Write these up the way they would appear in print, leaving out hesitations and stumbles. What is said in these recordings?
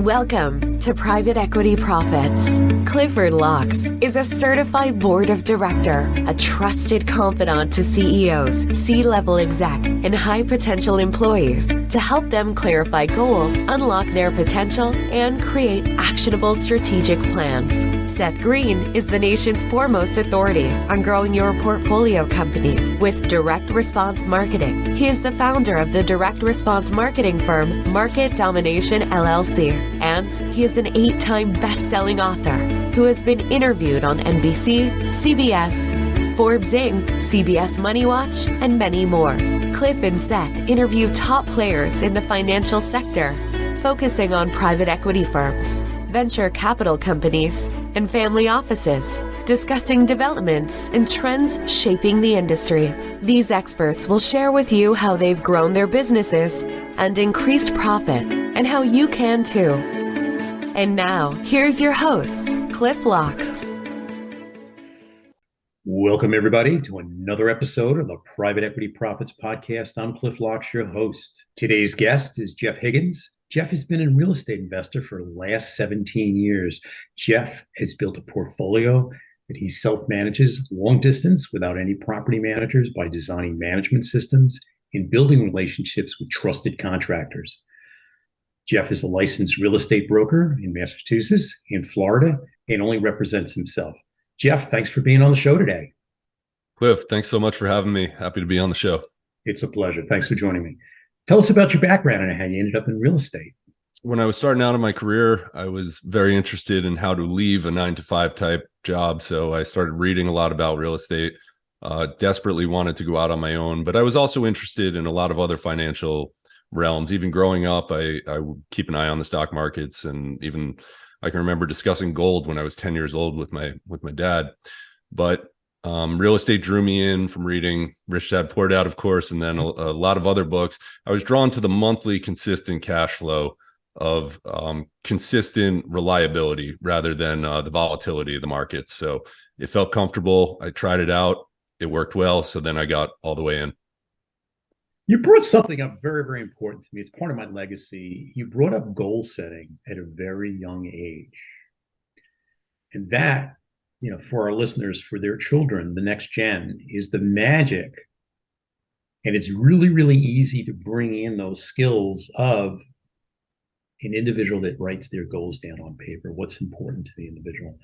Welcome to Private Equity Profits. Clifford Locks is a certified board of director, a trusted confidant to CEOs, C-level exec, and high-potential employees to help them clarify goals, unlock their potential, and create actionable strategic plans. Seth Green is the nation's foremost authority on growing your portfolio companies with direct response marketing. He is the founder of the direct response marketing firm Market Domination LLC. And he is an 8-time best-selling author who has been interviewed on NBC, CBS, Forbes Inc., CBS Money Watch, and many more. Cliff and Seth interview top players in the financial sector, focusing on private equity firms, venture capital companies, and family offices, discussing developments and trends shaping the industry. These experts will share with you how they've grown their businesses and increased profit, and how you can too. And now, here's your host, Cliff Locks. Welcome, everybody, to another episode of the Private Equity Profits Podcast. I'm Cliff Locks, your host. Today's guest is Jeff Higgins. Jeff has been a real estate investor for the last 17 years. Jeff has built a portfolio that he self-manages long distance without any property managers by designing management systems and building relationships with trusted contractors. Jeff is a licensed real estate broker in Massachusetts and Florida and only represents himself. Jeff, thanks for being on the show today. Cliff, thanks so much for having me. Happy to be on the show. It's a pleasure. Thanks for joining me. Tell us about your background and how you ended up in real estate. When I was starting out in my career, I was very interested in how to leave a 9-to-5 type job. So I started reading a lot about real estate, desperately wanted to go out on my own, but I was also interested in a lot of other financial realms. Even growing up, I would keep an eye on the stock markets, and even I can remember discussing gold when I was 10 years old with my dad. But real estate drew me in from reading Rich Dad Poor Dad, of course, and then a lot of other books. I was drawn to the monthly consistent cash flow of consistent reliability rather than the volatility of the markets. So it felt comfortable. I tried it out. It worked well. So then I got all the way in. You brought something up very, very important to me. It's part of my legacy. You brought up goal setting at a very young age. And that, for our listeners, for their children, the next gen, is the magic. And it's really, really easy to bring in those skills of an individual that writes their goals down on paper, what's important to the individual.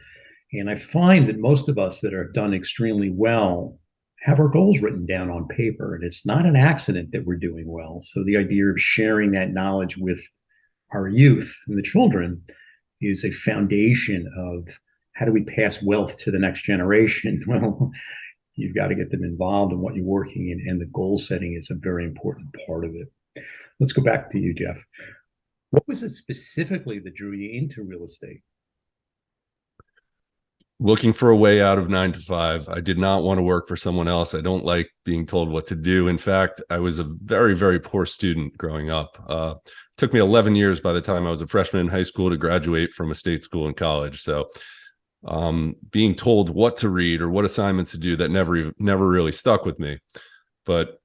And I find that most of us that are done extremely well have our goals written down on paper, and it's not an accident that we're doing well. So the idea of sharing that knowledge with our youth and the children is a foundation of how do we pass wealth to the next generation? Well, you've got to get them involved in what you're working in, and the goal setting is a very important part of it. Let's go back to you, Jeff. What was it specifically that drew you into real estate? Looking for a way out of 9-to-5. I did not want to work for someone else. I don't like being told what to do. In fact, I was a very, very poor student growing up. It took me 11 years by the time I was a freshman in high school to graduate from a state school in college. So being told what to read or what assignments to do, that never really stuck with me. But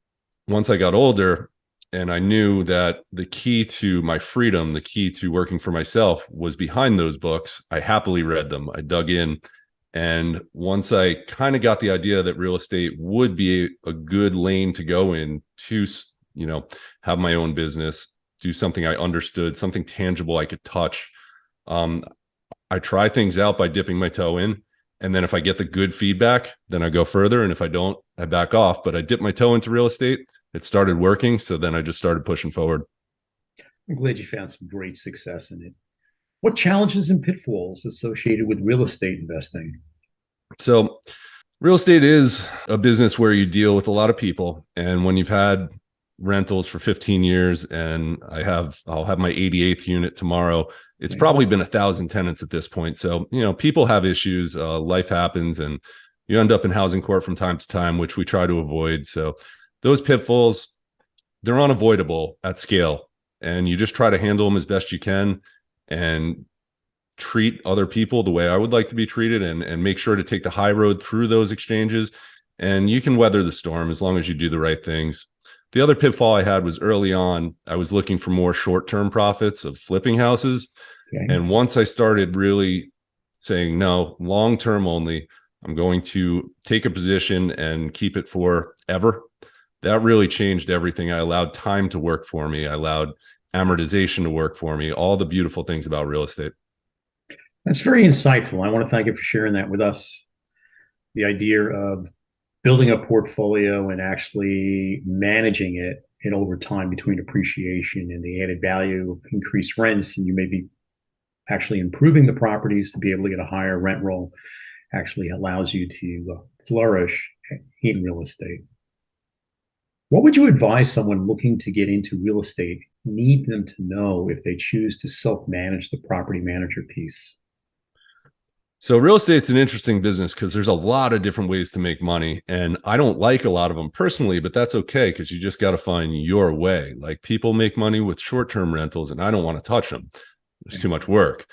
once I got older and I knew that the key to my freedom, the key to working for myself was behind those books, I happily read them. I dug in. And once I kind of got the idea that real estate would be a good lane to go in to, have my own business, do something I understood, something tangible I could touch. I try things out by dipping my toe in. And then if I get the good feedback, then I go further. And if I don't, I back off. But I dipped my toe into real estate. It started working. So then I just started pushing forward. I'm glad you found some great success in it. What challenges and pitfalls associated with real estate investing? So real estate is a business where you deal with a lot of people. And when you've had rentals for 15 years and I'll have my 88th unit tomorrow, it's probably been 1,000 tenants at this point. So, people have issues, life happens, and you end up in housing court from time to time, which we try to avoid. So those pitfalls, they're unavoidable at scale. And you just try to handle them as best you can and treat other people the way I would like to be treated, and make sure to take the high road through those exchanges. And you can weather the storm as long as you do the right things. The other pitfall I had was early on, I was looking for more short-term profits of flipping houses. Okay. And once I started really saying, no, long term only, I'm going to take a position and keep it forever, that really changed everything. I allowed time to work for me. I allowed amortization to work for me, all the beautiful things about real estate. That's very insightful. I want to thank you for sharing that with us. The idea of building a portfolio and actually managing it and over time between appreciation and the added value of increased rents, and you may be actually improving the properties to be able to get a higher rent roll, actually allows you to flourish in real estate. What would you advise someone looking to get into real estate need them to know if they choose to self-manage the property manager piece? So real estate's an interesting business because there's a lot of different ways to make money. And I don't like a lot of them personally, but that's okay because you just got to find your way. Like people make money with short-term rentals and I don't want to touch them. There's too much work.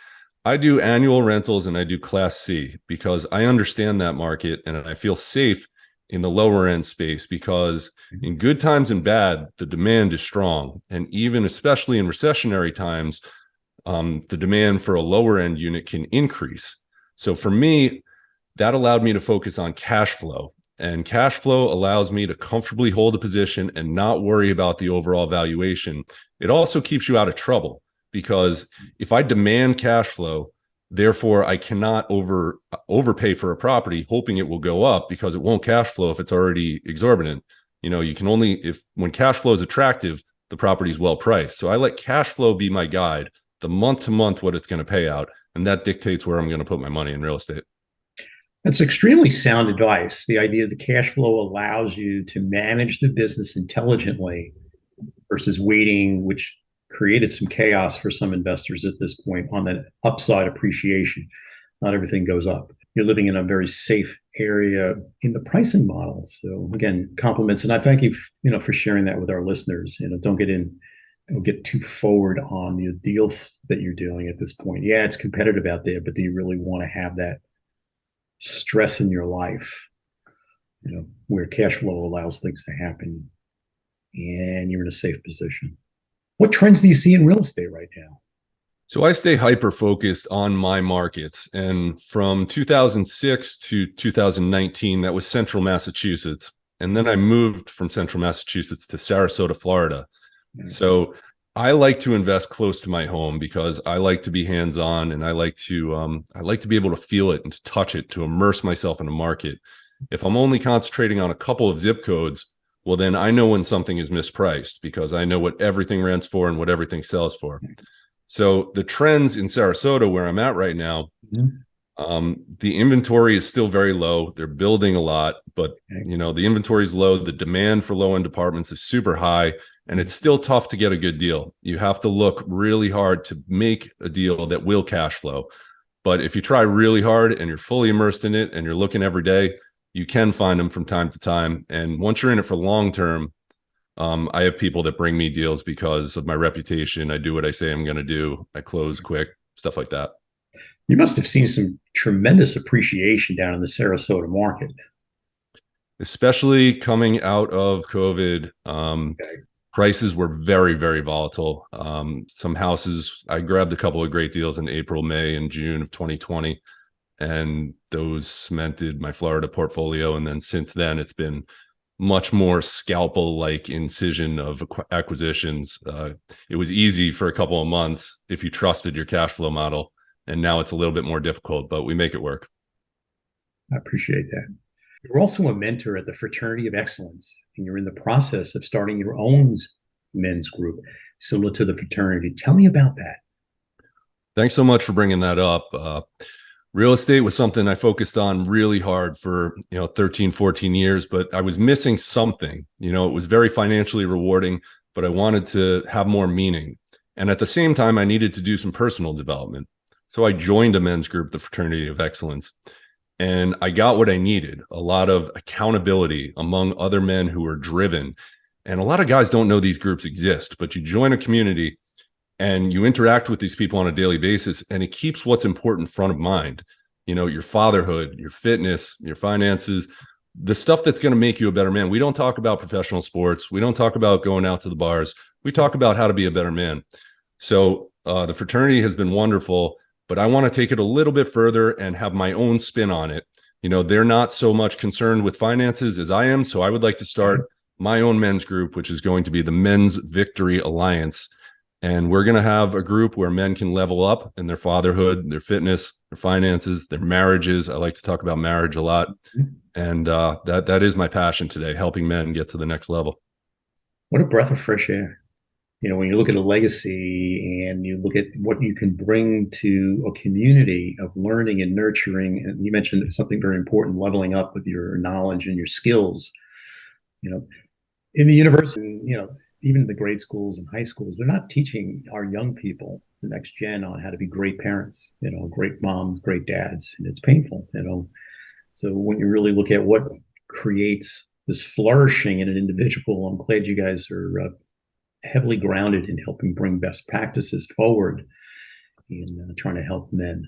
I do annual rentals and I do Class C because I understand that market and I feel safe in the lower end space because in good times and bad, the demand is strong. And even especially in recessionary times, the demand for a lower end unit can increase. So for me, that allowed me to focus on cash flow. And cash flow allows me to comfortably hold a position and not worry about the overall valuation. It also keeps you out of trouble because if I demand cash flow, therefore I cannot overpay for a property hoping it will go up because it won't cash flow if it's already exorbitant. You know, you can only, when cash flow is attractive, the property is well priced. So I let cash flow be my guide, the month to month, what it's going to pay out. And that dictates where I'm going to put my money in real estate. That's extremely sound advice. The idea that cash flow allows you to manage the business intelligently versus waiting, which created some chaos for some investors at this point on that upside appreciation. Not everything goes up. You're living in a very safe area in the pricing model. So again, compliments. And I thank you, for sharing that with our listeners. Don't get too forward on the deal that you're doing at this point. Yeah, it's competitive out there, but do you really want to have that stress in your life, where cash flow allows things to happen and you're in a safe position? What trends do you see in real estate right now? So I stay hyper focused on my markets. And from 2006 to 2019, that was Central Massachusetts. And then I moved from Central Massachusetts to Sarasota, Florida. So I like to invest close to my home because I like to be hands-on and I like to be able to feel it and to touch it, to immerse myself in a market. If I'm only concentrating on a couple of zip codes, well, then I know when something is mispriced because I know what everything rents for and what everything sells for. So the trends in Sarasota, where I'm at right now, the inventory is still very low. They're building a lot, but the inventory is low. The demand for low-end apartments is super high. And it's still tough to get a good deal. You have to look really hard to make a deal that will cash flow. But if you try really hard and you're fully immersed in it and you're looking every day, you can find them from time to time. And once you're in it for long term, I have people that bring me deals because of my reputation. I do what I say I'm going to do. I close quick, stuff like that. You must have seen some tremendous appreciation down in the Sarasota market. Especially coming out of COVID. Prices were very, very volatile. Some houses, I grabbed a couple of great deals in April, May, and June of 2020, and those cemented my Florida portfolio. And then since then, it's been much more scalpel-like incision of acquisitions. It was easy for a couple of months if you trusted your cash flow model, and now it's a little bit more difficult, but we make it work. I appreciate that. You're also a mentor at the Fraternity of Excellence, and you're in the process of starting your own men's group similar to the fraternity. Tell me about that. Thanks so much for bringing that up. Real estate was something I focused on really hard for 13, 14 years, but I was missing something. It was very financially rewarding, but I wanted to have more meaning. And at the same time, I needed to do some personal development. So I joined a men's group, the Fraternity of Excellence. And I got what I needed, a lot of accountability among other men who are driven. And a lot of guys don't know these groups exist, but you join a community and you interact with these people on a daily basis, and it keeps what's important front of mind. Your fatherhood, your fitness, your finances, the stuff that's going to make you a better man. We don't talk about professional sports. We don't talk about going out to the bars. We talk about how to be a better man. So the fraternity has been wonderful, but I want to take it a little bit further and have my own spin on it. You know, they're not so much concerned with finances as I am. So I would like to start my own men's group, which is going to be the Men's Victory Alliance. And we're going to have a group where men can level up in their fatherhood, their fitness, their finances, their marriages. I like to talk about marriage a lot. And that is my passion today, helping men get to the next level. What a breath of fresh air. You know, when you look at a legacy and you look at what you can bring to a community of learning and nurturing, and you mentioned something very important, leveling up with your knowledge and your skills. You know, in the university, you know, even the grade schools and high schools, they're not teaching our young people, the next gen, on how to be great parents, you know, great moms, great dads. And it's painful, you know. So when you really look at what creates this flourishing in an individual, I'm glad you guys are heavily grounded in helping bring best practices forward in trying to help men.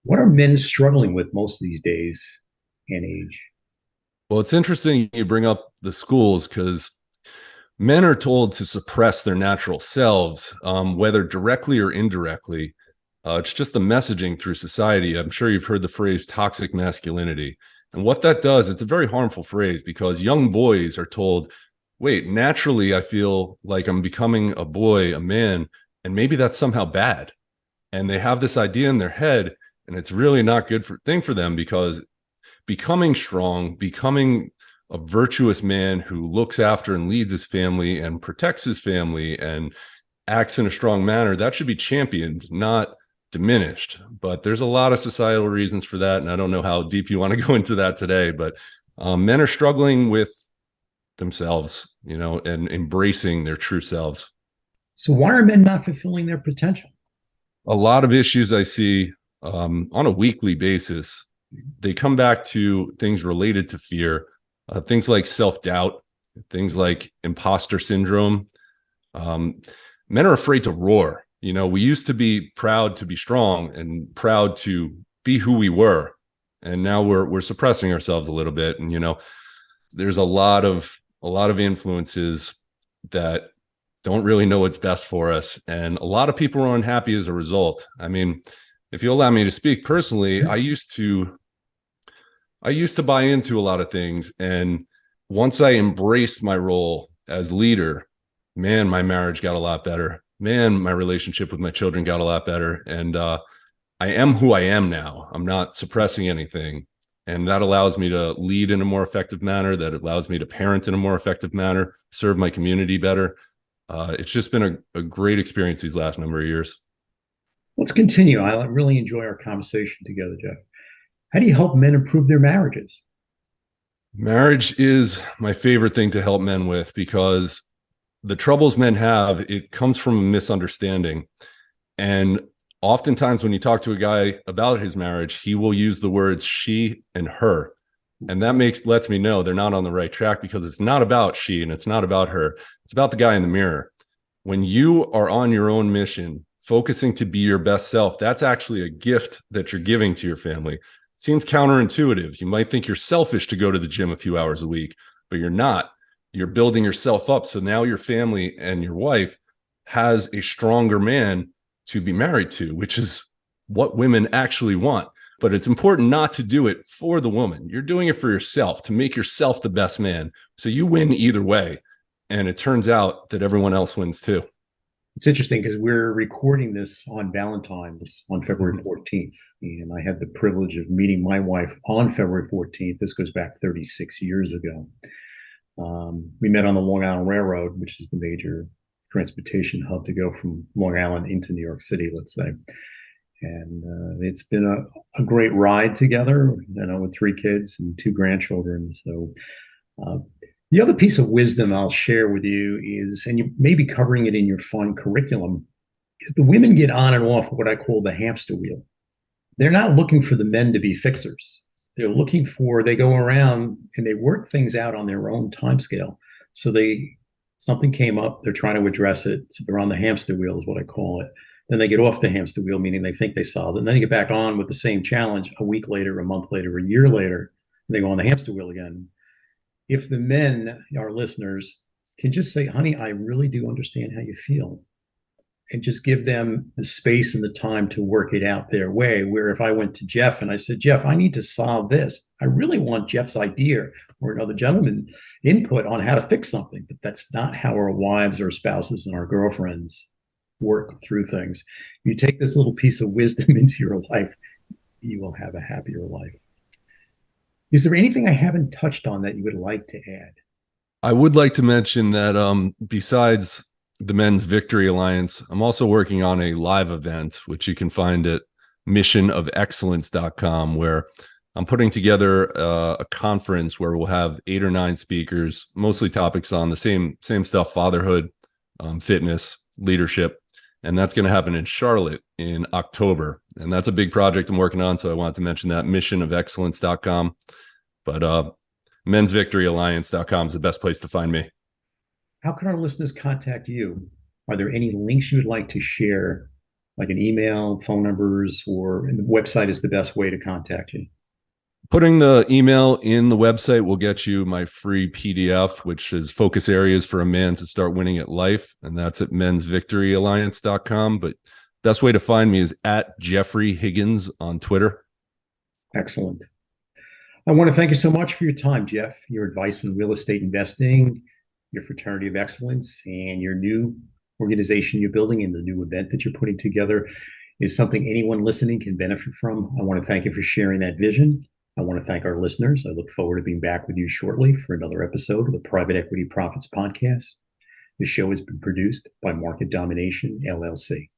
What are men struggling with most these days and age? Well, it's interesting you bring up the schools because men are told to suppress their natural selves, whether directly or indirectly. It's just the messaging through society. I'm sure you've heard the phrase toxic masculinity. And what that does, it's a very harmful phrase because young boys are told, wait, naturally, I feel like I'm becoming a boy, a man, and maybe that's somehow bad. And they have this idea in their head, and it's really not good thing for them because becoming strong, becoming a virtuous man who looks after and leads his family and protects his family and acts in a strong manner, that should be championed, not diminished. But there's a lot of societal reasons for that. And I don't know how deep you want to go into that today, but men are struggling with themselves, you know, and embracing their true selves. So why are men not fulfilling their potential? A lot of issues I see on a weekly basis, they come back to things related to fear, things like self-doubt, things like imposter syndrome. Men are afraid to roar. You know, we used to be proud to be strong and proud to be who we were. And now we're suppressing ourselves a little bit. And, you know, there's a lot of influences that don't really know what's best for us. And a lot of people are unhappy as a result. I mean, if you allow me to speak personally, I used to buy into a lot of things. And once I embraced my role as leader, man, my marriage got a lot better. Man, my relationship with my children got a lot better. And I am who I am now. I'm not suppressing anything. And that allows me to lead in a more effective manner. That allows me to parent in a more effective manner, serve my community better. It's just been a great experience these last number of years. Let's continue. I really enjoy our conversation together, Jeff. How do you help men improve their marriages? Marriage is my favorite thing to help men with because the troubles men have, it comes from a misunderstanding. And oftentimes when you talk to a guy about his marriage, he will use the words she and her. And that lets me know they're not on the right track because it's not about she and it's not about her. It's about the guy in the mirror. When you are on your own mission, focusing to be your best self, that's actually a gift that you're giving to your family. Seems counterintuitive. You might think you're selfish to go to the gym a few hours a week, but you're not. You're building yourself up. So now your family and your wife has a stronger man to be married to, which is what women actually want. But it's important not to do it for the woman. You're doing it for yourself, to make yourself the best man. So you win either way. And it turns out that everyone else wins too. It's interesting because we're recording this on Valentine's on February 14th. And I had the privilege of meeting my wife on February 14th. This goes back 36 years ago. We met on the Long Island Railroad, which is the major transportation hub to go from Long Island into New York City, let's say. And it's been a great ride together, you know, with 3 kids and 2 grandchildren. So the other piece of wisdom I'll share with you is, and you may be covering it in your fun curriculum, is the women get on and off what I call the hamster wheel. They're not looking for the men to be fixers. They go around and they work things out on their own time scale. So something came up, they're trying to address it. So they're on the hamster wheel is what I call it. Then they get off the hamster wheel, meaning they think they solved it. And then they get back on with the same challenge a week later, a month later, a year later, and they go on the hamster wheel again. If the men, our listeners, can just say, honey, I really do understand how you feel. and just give them the space and the time to work it out their way. Where if I went to Jeff and I said, Jeff, I need to solve this, I really want Jeff's idea or another gentleman input on how to fix something. But that's not how our wives or spouses and our girlfriends work through things. You take this little piece of wisdom into your life, you will have a happier life. Is there anything I haven't touched on that you would like to add? I would like to mention that besides the Men's Victory Alliance, I'm also working on a live event, which you can find at missionofexcellence.com, where I'm putting together a conference where we'll have 8 or 9 speakers, mostly topics on the same stuff: fatherhood, fitness, leadership. And that's going to happen in Charlotte in October. And that's a big project I'm working on. So I wanted to mention that, missionofexcellence.com. But mensvictoryalliance.com is the best place to find me. How can our listeners contact you? Are there any links you would like to share, like an email, phone numbers, or the website is the best way to contact you? Putting the email in the website will get you my free PDF, which is focus areas for a man to start winning at life. And that's at mensvictoryalliance.com. But best way to find me is at Jeffrey Higgins on Twitter. Excellent. I want to thank you so much for your time, Jeff, your advice in real estate investing, your Fraternity of Excellence, and your new organization you're building and the new event that you're putting together is something anyone listening can benefit from. I want to thank you for sharing that vision. I want to thank our listeners. I look forward to being back with you shortly for another episode of the Private Equity Profits Podcast. The show has been produced by Market Domination, LLC.